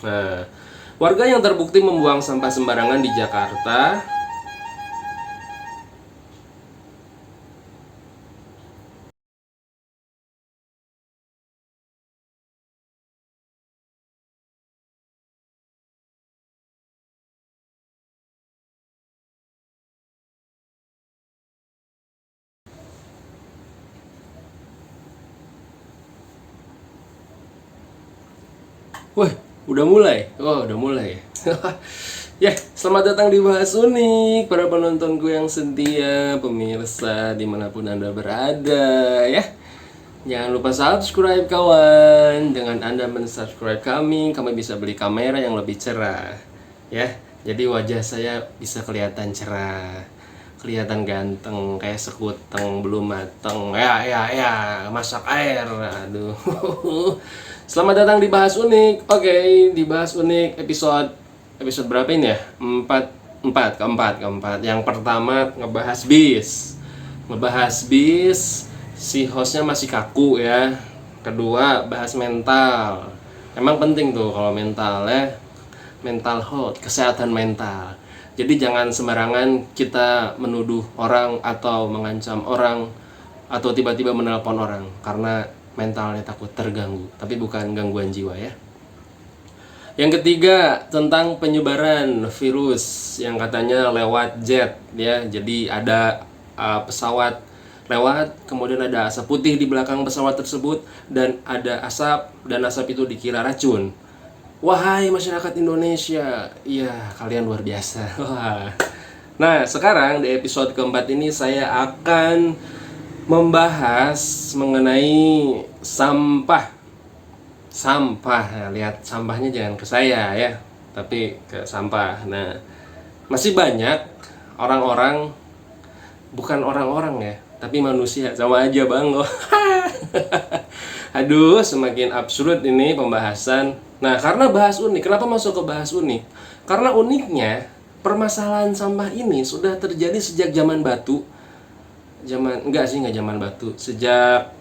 Nah, warga yang terbukti membuang sampah sembarangan di Jakarta. Wah, udah mulai. Oh, udah mulai. Ya, selamat datang di Bahas Unik, para penontonku yang setia, pemirsa dimanapun Anda berada, ya. Jangan lupa subscribe kawan. Dengan Anda mensubscribe kami bisa beli kamera yang lebih cerah, ya. Jadi wajah saya bisa kelihatan cerah, kelihatan ganteng, kayak sekuteng belum mateng. Ya, masak air. Aduh. Selamat datang di Bahas Unik. Oke, di Bahas Unik episode berapa ini ya? Keempat. Yang pertama ngebahas bis. Si hostnya masih kaku ya. Kedua, bahas mental. Emang penting tuh kalau mental ya. Mental health, kesehatan mental. Jadi jangan sembarangan kita menuduh orang atau mengancam orang atau tiba-tiba menelpon orang karena mentalnya takut terganggu, tapi bukan gangguan jiwa ya. Yang ketiga, tentang penyebaran virus yang katanya lewat jet ya. Jadi ada pesawat lewat, kemudian ada asap putih di belakang pesawat tersebut dan ada asap, dan asap itu dikira racun. Wahai masyarakat Indonesia, iya kalian luar biasa. Wah. Nah, sekarang di episode keempat ini saya akan membahas mengenai sampah. Sampah, nah, lihat sampahnya jangan ke saya ya, tapi ke sampah. Nah, masih banyak orang-orang, bukan orang-orang ya, tapi manusia, sama aja bang loh. Aduh, semakin absurd ini pembahasan. Nah, karena bahas unik, kenapa masuk ke bahas unik? Karena uniknya permasalahan sampah ini sudah terjadi sejak zaman batu. Enggak zaman batu, sejak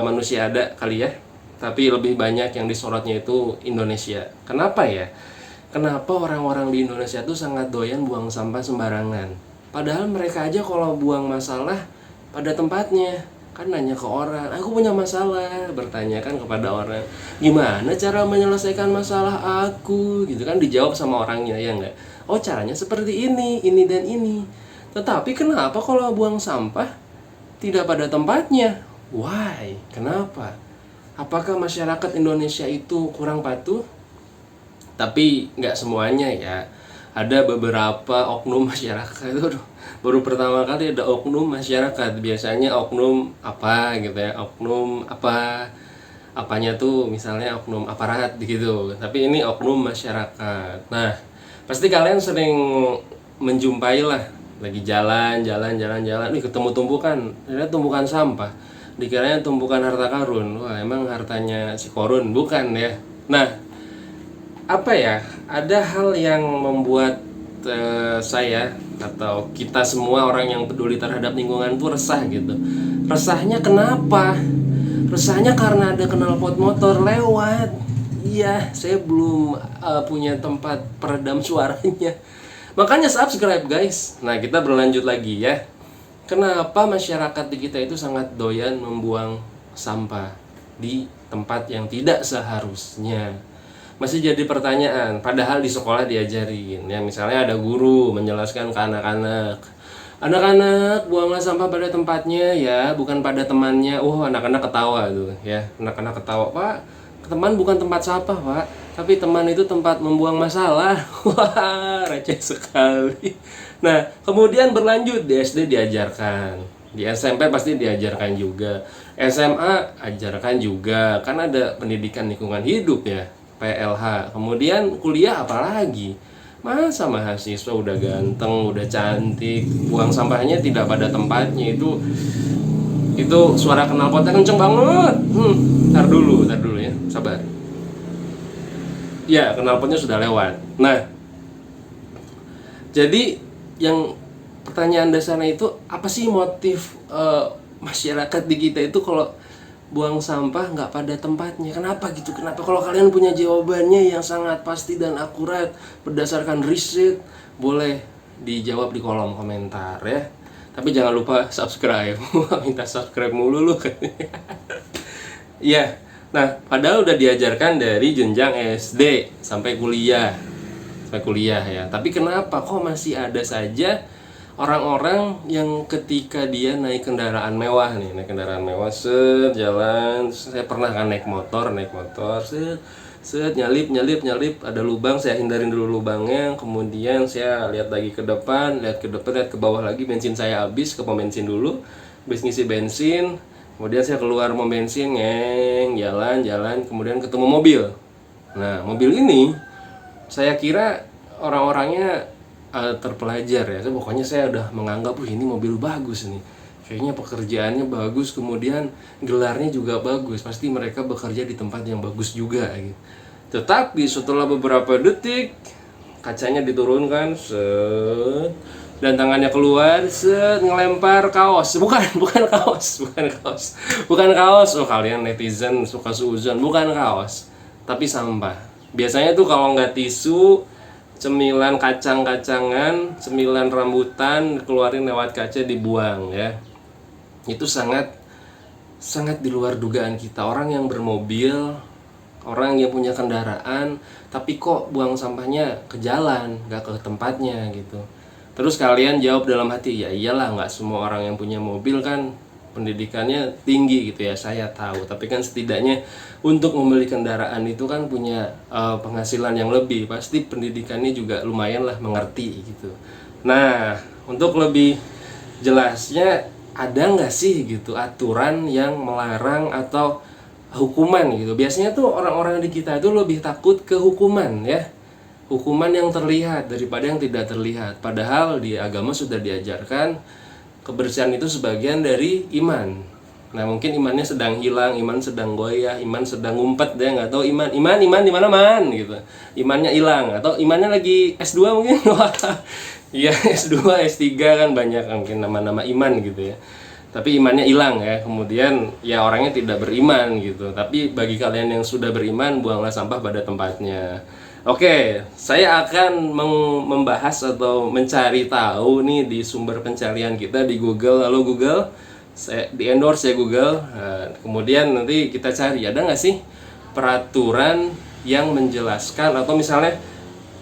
manusia ada kali ya. Tapi lebih banyak yang disorotnya itu Indonesia. Kenapa ya? Kenapa orang-orang di Indonesia tuh sangat doyan buang sampah sembarangan? Padahal mereka aja kalau buang masalah pada tempatnya. Kan nanya ke orang, aku punya masalah, bertanyakan kepada orang, gimana cara menyelesaikan masalah aku, gitu kan, dijawab sama orangnya ya enggak. Oh, caranya seperti ini dan ini. Tetapi kenapa kalau buang sampah tidak pada tempatnya? Why? Kenapa? Apakah masyarakat Indonesia itu kurang patuh? Tapi nggak semuanya ya. Ada beberapa oknum masyarakat itu baru pertama kali ada oknum masyarakat. Biasanya oknum apa gitu ya, oknum apa, apanya tuh misalnya oknum aparat gitu. Tapi ini oknum masyarakat. Nah, pasti kalian sering menjumpai lah, lagi jalan, nih ketemu tumpukan, ternyata tumpukan sampah. Dikiranya tumpukan harta karun. Wah, emang hartanya si korun, bukan ya. Nah, apa ya, ada hal yang membuat saya atau kita semua orang yang peduli terhadap lingkungan tuh resah gitu. Resahnya kenapa? Resahnya karena ada knalpot motor lewat. Iya, saya belum punya tempat peredam suaranya. Makanya subscribe guys. Nah, kita berlanjut lagi ya. Kenapa masyarakat di kita itu sangat doyan membuang sampah di tempat yang tidak seharusnya? Masih jadi pertanyaan, padahal di sekolah diajarin. Ya, misalnya ada guru menjelaskan ke anak-anak, anak-anak buanglah sampah pada tempatnya ya, bukan pada temannya. Anak-anak ketawa tuh ya. Anak-anak ketawa, "Pak, teman bukan tempat sampah, Pak. Tapi teman itu tempat membuang masalah." Wah, receh sekali. Nah, kemudian berlanjut di SD diajarkan. Di SMP pasti diajarkan juga. SMA ajarkan juga. Kan ada pendidikan lingkungan hidup ya, PLH. Kemudian kuliah apalagi? Masa mahasiswa udah ganteng, udah cantik, buang sampahnya tidak pada tempatnya? Itu suara knalpotnya kenceng banget. Tar dulu ya, sabar. Ya, knalpotnya sudah lewat. Nah, jadi yang pertanyaan dasarnya itu, apa sih motif masyarakat di kita itu kalau buang sampah nggak pada tempatnya? Kenapa gitu? Kenapa? Kalau kalian punya jawabannya yang sangat pasti dan akurat berdasarkan riset, boleh dijawab di kolom komentar ya. Tapi jangan lupa subscribe. Minta subscribe mulu lu kan. Iya. Nah, padahal udah diajarkan dari jenjang SD sampai kuliah. Sampai kuliah ya. Tapi kenapa kok masih ada saja orang-orang yang ketika dia naik kendaraan mewah nih, naik kendaraan mewah, jalan, saya pernah kan naik motor, nyalip, ada lubang, saya hindarin dulu lubangnya, kemudian saya lihat lagi ke depan, lihat ke bawah lagi, bensin saya habis, ke pom bensin dulu, habis ngisi bensin, kemudian saya keluar pom bensin, jalan, kemudian ketemu mobil. Nah, mobil ini saya kira orang-orangnya terpelajar ya. Pokoknya saya udah menganggap ini mobil bagus nih. Kayaknya pekerjaannya bagus, kemudian gelarnya juga bagus. Pasti mereka bekerja di tempat yang bagus juga gitu. Tetapi setelah beberapa detik kacanya diturunkan, dan tangannya keluar, ngelempar kaos. Bukan kaos. Oh, kalian netizen suka suuzon, bukan kaos, tapi sampah. Biasanya tuh kalau nggak tisu, cemilan kacang-kacangan, cemilan rambutan keluarin lewat kaca dibuang ya. Itu sangat di luar dugaan kita. Orang yang bermobil, orang yang punya kendaraan, tapi kok buang sampahnya ke jalan, nggak ke tempatnya gitu. Terus kalian jawab dalam hati, ya iyalah, nggak semua orang yang punya mobil kan pendidikannya tinggi gitu ya, saya tahu. Tapi kan setidaknya untuk membeli kendaraan itu kan punya penghasilan yang lebih, pasti pendidikannya juga lumayan lah, mengerti gitu. Nah, untuk lebih jelasnya, ada nggak sih gitu aturan yang melarang atau hukuman gitu? Biasanya tuh orang-orang di kita itu lebih takut ke hukuman ya, hukuman yang terlihat daripada yang tidak terlihat. Padahal di agama sudah diajarkan kebersihan itu sebagian dari iman. Nah, mungkin imannya sedang hilang, iman sedang goyah, iman sedang ngumpet, dia nggak tahu iman di mana man gitu. Imannya hilang atau imannya lagi S2 mungkin. Iya, S2, S3 kan banyak mungkin nama-nama iman gitu ya. Tapi imannya hilang ya. Kemudian ya orangnya tidak beriman gitu. Tapi bagi kalian yang sudah beriman, buanglah sampah pada tempatnya. Oke, saya akan membahas atau mencari tahu nih di sumber pencarian kita di Google. Halo Google, saya di endorse ya Google. Nah, kemudian nanti kita cari ada nggak sih peraturan yang menjelaskan, atau misalnya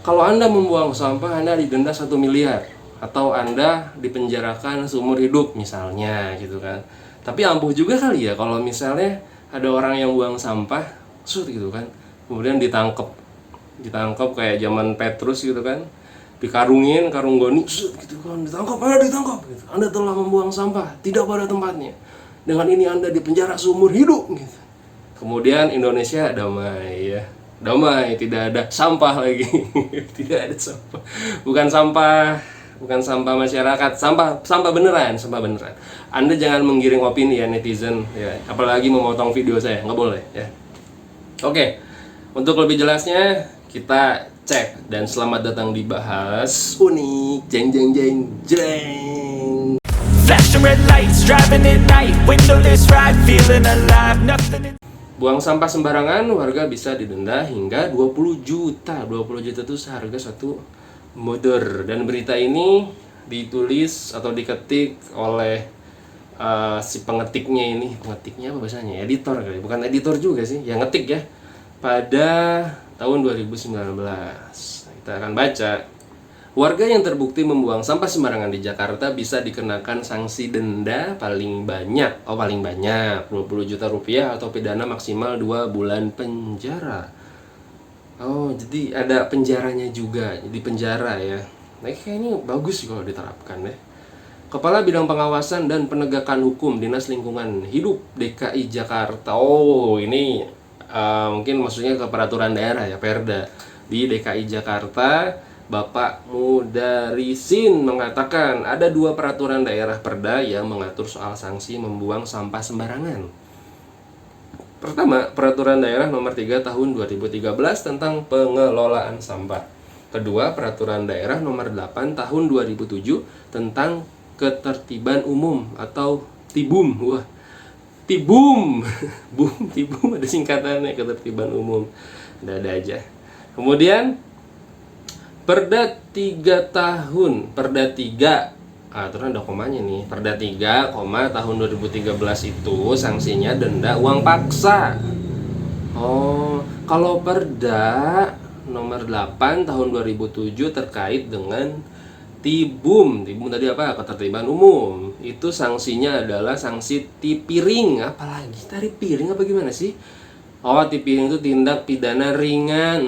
kalau Anda membuang sampah Anda didenda 1 miliar atau Anda dipenjarakan seumur hidup misalnya gitu kan. Tapi ampuh juga kali ya kalau misalnya ada orang yang buang sampah, gitu kan, kemudian ditangkap kayak zaman Petrus gitu kan, dikarungin karung goni, gitu kan, ditangkap gitu. Anda telah membuang sampah tidak pada tempatnya, dengan ini Anda dipenjara seumur hidup gitu. Kemudian Indonesia damai ya, damai, tidak ada sampah lagi. Tidak ada sampah, bukan sampah masyarakat, sampah beneran. Anda jangan menggiring opini ya netizen ya, apalagi memotong video saya, nggak boleh ya. Oke, untuk lebih jelasnya kita cek, dan selamat datang di Bahas Unik. Jeng. Flashing red lights, driving at night, windowless ride, feeling alive, nothing. Buang sampah sembarangan, warga bisa didenda hingga 20 juta. 20 juta itu seharga satu motor. Dan berita ini ditulis atau diketik oleh si pengetiknya apa bahasanya? Editor kali. Bukan editor juga sih, yang ngetik ya. Pada tahun 2019. Kita akan baca. Warga yang terbukti membuang sampah sembarangan di Jakarta bisa dikenakan sanksi denda paling banyak 20 juta rupiah atau pidana maksimal 2 bulan penjara. Oh, jadi ada penjaranya juga, jadi penjara ya. Nah, kayaknya bagus sih kalau diterapkan ya. Kepala Bidang Pengawasan dan Penegakan Hukum Dinas Lingkungan Hidup DKI Jakarta. Oh, ini mungkin maksudnya ke peraturan daerah ya, Perda di DKI Jakarta. Bapak Mudarisin mengatakan ada 2 peraturan daerah Perda yang mengatur soal sanksi membuang sampah sembarangan. Pertama, Peraturan Daerah Nomor 3 Tahun 2013 tentang pengelolaan sampah. Kedua, Peraturan Daerah Nomor 8 Tahun 2007 tentang Ketertiban Umum atau TIBUM. Tibum. Tibum ada singkatannya, ketertiban umum. Ada aja. Kemudian Perda 3 tahun, Perda 3, terus ada komanya nih. Perda 3, tahun 2013 itu sanksinya denda uang paksa. Oh, kalau Perda nomor 8 tahun 2007 terkait dengan Tibum. Tibum tadi apa? Ketertiban umum. Itu sanksinya adalah sanksi tipiring. Apalagi tari piring apa gimana sih? Oh, tipiring itu tindak pidana ringan.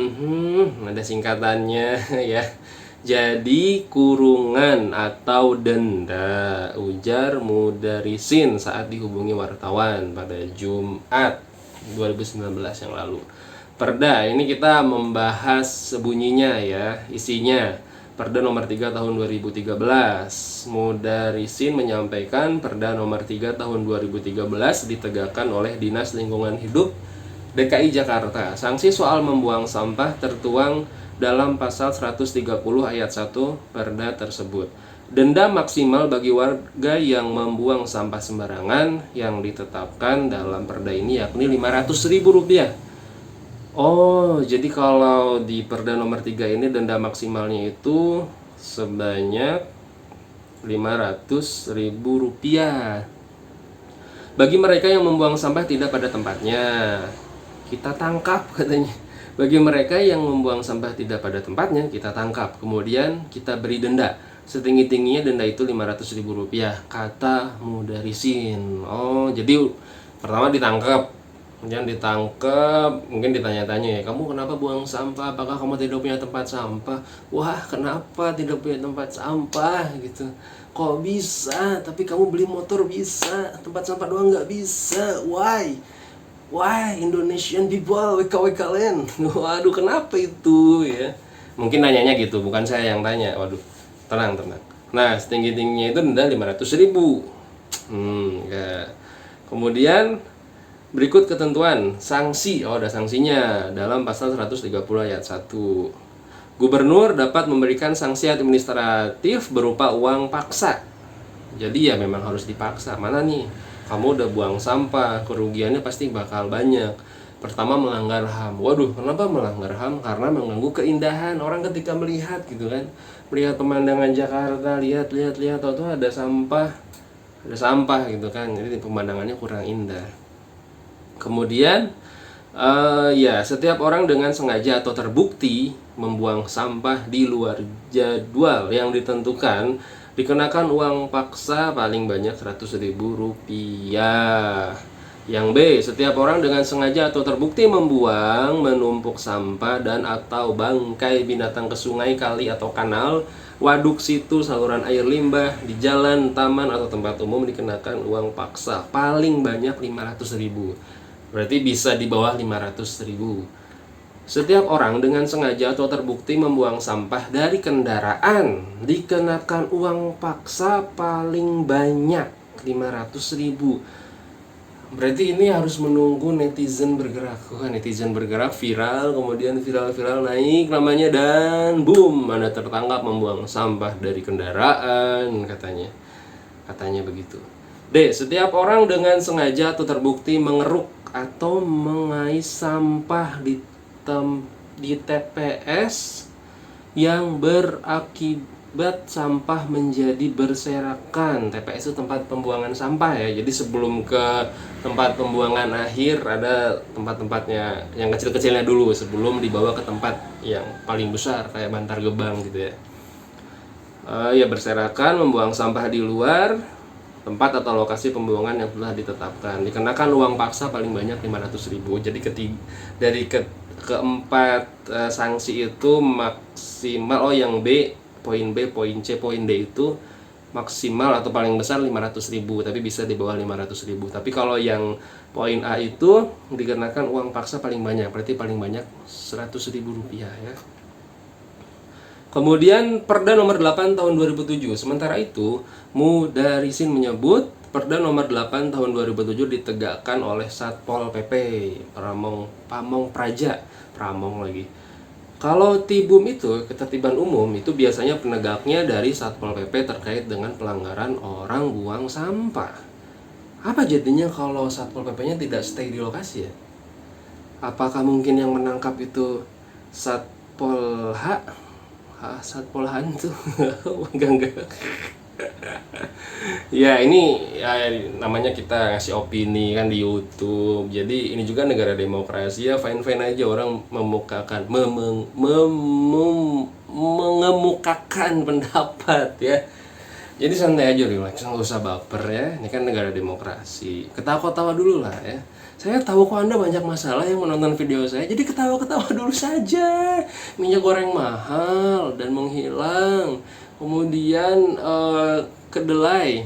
Ada singkatannya ya. Jadi kurungan atau denda, ujar Mudarisin saat dihubungi wartawan pada Jumat 2019 yang lalu. Perda ini kita membahas sebunyinya ya, isinya. Perda nomor 3 tahun 2013. Mudarisin menyampaikan Perda nomor 3 tahun 2013 ditegakkan oleh Dinas Lingkungan Hidup DKI Jakarta. Sanksi soal membuang sampah tertuang dalam pasal 130 ayat 1 Perda tersebut. Denda maksimal bagi warga yang membuang sampah sembarangan yang ditetapkan dalam Perda ini yakni Rp500.000. Oh, jadi kalau di Perda nomor 3 ini denda maksimalnya itu sebanyak Rp500.000 bagi mereka yang membuang sampah tidak pada tempatnya. Kita tangkap katanya. Bagi mereka yang membuang sampah tidak pada tempatnya, kita tangkap. Kemudian kita beri denda. Setinggi-tingginya denda itu Rp500.000, kata Mudarisin. Oh, jadi pertama ditangkap. Kemudian ditangkap, mungkin ditanya-tanya ya, kamu kenapa buang sampah? Apakah kamu tidak punya tempat sampah? Wah, kenapa tidak punya tempat sampah gitu? Kok bisa? Tapi kamu beli motor bisa, tempat sampah doang nggak bisa. Why Indonesian people, WKW kalian? Waduh, kenapa itu ya? Mungkin nanyanya gitu, bukan saya yang tanya. Waduh, tenang. Nah, setinggi-tingginya itu denda Rp500.000. Ya. Kemudian berikut ketentuan sanksi. Oh, ada sanksinya dalam pasal 130 ayat 1. Gubernur dapat memberikan sanksi administratif berupa uang paksa. Jadi ya memang harus dipaksa. Mana nih? Kamu udah buang sampah, kerugiannya pasti bakal banyak. Pertama, melanggar HAM. Waduh, kenapa melanggar HAM? Karena mengganggu keindahan orang ketika melihat gitu kan. Melihat pemandangan Jakarta, lihat, tahu ada sampah gitu kan. Jadi pemandangannya kurang indah. Kemudian ya, setiap orang dengan sengaja atau terbukti membuang sampah di luar jadwal yang ditentukan dikenakan uang paksa paling banyak Rp100.000. Yang B, setiap orang dengan sengaja atau terbukti membuang, menumpuk sampah dan atau bangkai binatang ke sungai, kali atau kanal, waduk, situ, saluran air limbah, di jalan, taman atau tempat umum dikenakan uang paksa paling banyak Rp500.000. Berarti bisa di bawah Rp500.000. Setiap orang dengan sengaja atau terbukti membuang sampah dari kendaraan dikenakan uang paksa paling banyak Rp500.000. Berarti ini harus menunggu netizen bergerak. Netizen bergerak, viral, kemudian viral naik namanya, dan boom, Anda tertangkap membuang sampah dari kendaraan, katanya begitu. D, setiap orang dengan sengaja atau terbukti mengeruk atau mengais sampah di TPS yang berakibat sampah menjadi berserakan. TPS itu tempat pembuangan sampah ya. Jadi sebelum ke tempat pembuangan akhir ada tempat-tempatnya yang kecil-kecilnya dulu sebelum dibawa ke tempat yang paling besar kayak Bantar Gebang gitu ya. Ya, berserakan, membuang sampah di luar tempat atau lokasi pembuangan yang telah ditetapkan, dikenakan uang paksa paling banyak Rp500.000. Jadi dari keempat sanksi itu maksimal, yang B, poin B, poin C, poin D itu maksimal atau paling besar Rp500.000, tapi bisa di bawah Rp500.000. Tapi kalau yang poin A itu dikenakan uang paksa paling banyak, berarti paling banyak Rp100.000 ya. Kemudian Perda nomor 8 tahun 2007. Sementara itu, Mudarisin menyebut Perda nomor 8 tahun 2007 ditegakkan oleh Satpol PP, Pamong Praja. Kalau Tibum itu, ketertiban umum, itu biasanya penegaknya dari Satpol PP terkait dengan pelanggaran orang buang sampah. Apa jadinya kalau Satpol PP-nya tidak stay di lokasi ya? Apakah mungkin yang menangkap itu Satpol Satpol hantu? Enggak. Ya ini ya, namanya kita ngasih opini kan di YouTube. Jadi ini juga negara demokrasi ya, fine-fine aja orang mengemukakan pendapat ya. Jadi santai aja, relax, nggak usah baper ya. Ini kan negara demokrasi. Ketawa-ketawa dulu lah ya. Saya tahu kok Anda banyak masalah yang menonton video saya. Jadi ketawa-ketawa dulu saja. Minyak goreng mahal dan menghilang. Kemudian kedelai.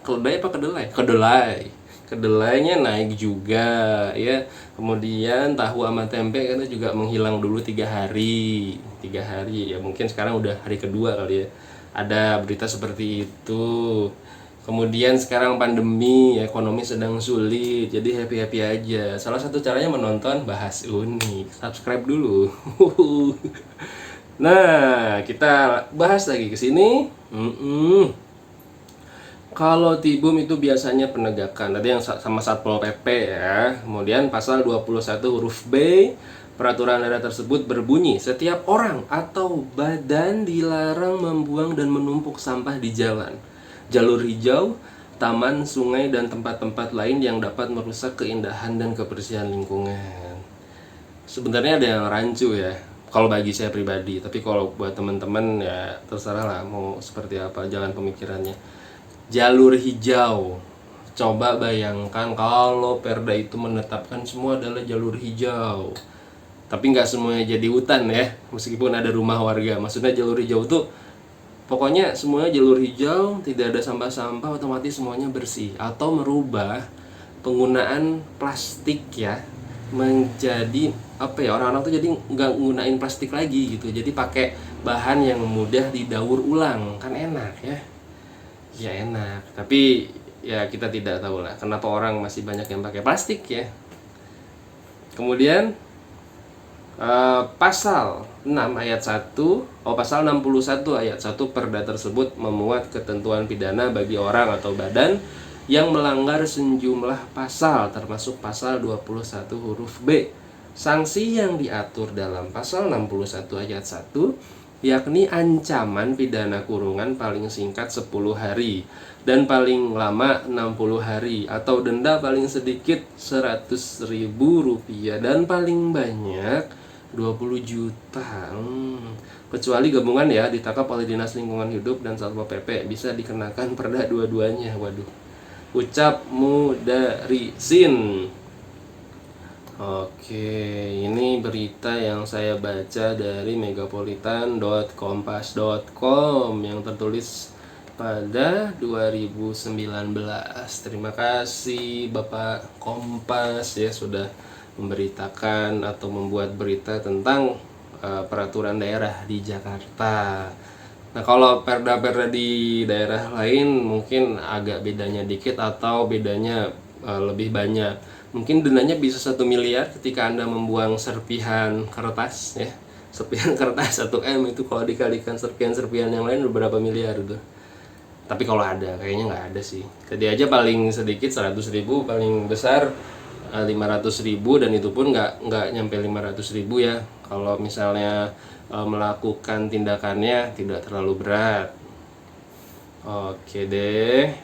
Kedelai apa kedelai? Kedelainya naik juga ya. Kemudian tahu sama tempe kan juga menghilang dulu 3 hari ya, mungkin sekarang udah hari kedua kali ya, ada berita seperti itu. Kemudian sekarang pandemi, ekonomi sedang sulit, jadi happy aja. Salah satu caranya menonton Bahas Unik, subscribe dulu. Nah, kita bahas lagi ke sini. Kalau Tibum itu biasanya penegakan, tadi yang sama Satpol PP ya. Kemudian pasal 21 huruf B, peraturan daerah tersebut berbunyi, setiap orang atau badan dilarang membuang dan menumpuk sampah di jalan, jalur hijau, taman, sungai, dan tempat-tempat lain yang dapat merusak keindahan dan kebersihan lingkungan. Sebenarnya ada yang rancu ya, kalau bagi saya pribadi. Tapi kalau buat teman-teman ya terserah lah mau seperti apa jalan pemikirannya. Jalur hijau, coba bayangkan kalau Perda itu menetapkan semua adalah jalur hijau, tapi nggak semuanya jadi hutan ya, meskipun ada rumah warga. Maksudnya jalur hijau tuh pokoknya semuanya jalur hijau, tidak ada sampah-sampah, otomatis semuanya bersih. Atau merubah penggunaan plastik ya menjadi apa ya, orang-orang tuh jadi nggak nggunain plastik lagi gitu, jadi pakai bahan yang mudah didaur ulang, kan enak ya. Ya enak, tapi ya kita tidak tahu lah kenapa orang masih banyak yang pakai plastik ya. Kemudian pasal 6 ayat 1, pasal 61 ayat 1 Perda tersebut memuat ketentuan pidana bagi orang atau badan yang melanggar sejumlah pasal, termasuk pasal 21 huruf B. Sanksi yang diatur dalam pasal 61 ayat 1 yakni ancaman pidana kurungan paling singkat 10 hari dan paling lama 60 hari, atau denda paling sedikit Rp100.000 dan paling banyak 20 juta. Kecuali gabungan ya, ditangkap oleh Dinas Lingkungan Hidup dan Satpol PP, bisa dikenakan perda dua-duanya. Waduh, ucap Mudarisin. Oke, ini berita yang saya baca dari megapolitan.kompas.com yang tertulis pada 2019. Terima kasih Bapak Kompas ya sudah memberitakan atau membuat berita tentang peraturan daerah di Jakarta. Nah, kalau perda-perda di daerah lain mungkin agak bedanya dikit atau bedanya lebih banyak. Mungkin dendanya bisa 1 miliar ketika Anda membuang serpihan kertas ya. Serpihan kertas 1 M itu kalau dikalikan serpihan-serpihan yang lain berapa miliar itu. Tapi kalau ada, kayaknya nggak ada sih. Tadi aja paling sedikit 100.000, paling besar 500.000, dan itu pun nggak nyampe 500.000 ya. Kalau misalnya melakukan tindakannya tidak terlalu berat. Oke deh,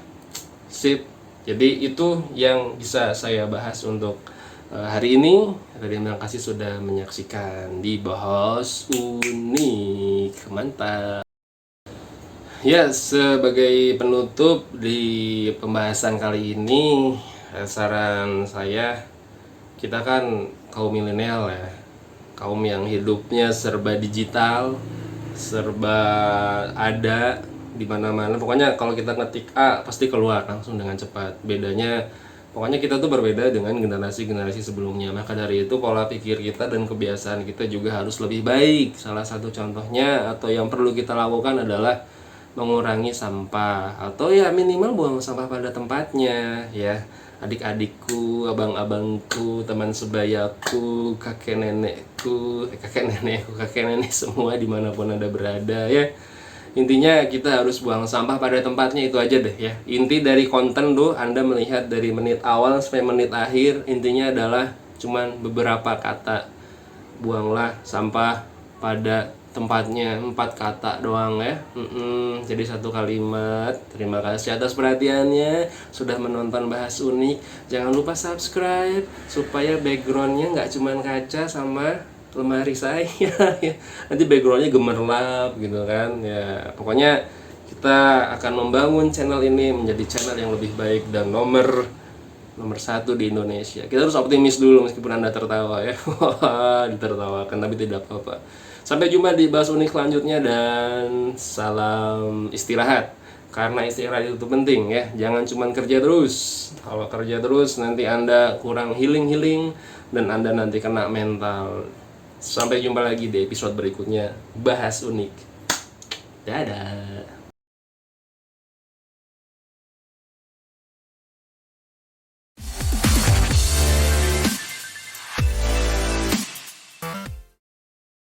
sip. Jadi itu yang bisa saya bahas untuk hari ini. Terima kasih sudah menyaksikan di Bahas Unik. Mantap. Ya, sebagai penutup di pembahasan kali ini, saran saya, kita kan kaum milenial ya, kaum yang hidupnya serba digital, serba ada di mana-mana. Pokoknya kalau kita ngetik A pasti keluar langsung dengan cepat. Bedanya pokoknya kita tuh berbeda dengan generasi-generasi sebelumnya. Maka dari itu pola pikir kita dan kebiasaan kita juga harus lebih baik. Salah satu contohnya atau yang perlu kita lakukan adalah mengurangi sampah, atau ya minimal buang sampah pada tempatnya ya. Adik-adikku, abang-abangku, teman sebayaku, kakek nenekku, kakek nenek semua dimanapun Anda berada ya. Intinya kita harus buang sampah pada tempatnya, itu aja deh ya. Inti dari konten tuh Anda melihat dari menit awal sampai menit akhir, intinya adalah cuman beberapa kata. Buanglah sampah pada tempatnya, 4 kata doang ya. Jadi 1 kalimat. Terima kasih atas perhatiannya, sudah menonton Bahas Unik. Jangan lupa subscribe supaya backgroundnya nggak cuman kaca sama lemari saya ya. Nanti backgroundnya gemerlap gitu kan ya. Pokoknya kita akan membangun channel ini menjadi channel yang lebih baik dan nomor 1 di Indonesia. Kita harus optimis dulu meskipun Anda tertawa ya. Ditertawakan tapi tidak apa-apa. Sampai jumpa di Bahas Unik selanjutnya dan salam istirahat. Karena istirahat itu penting ya. Jangan cuma kerja terus. Kalau kerja terus nanti Anda kurang healing dan Anda nanti kena mental. Sampai jumpa lagi di episode berikutnya Bahas Unik. Dadah.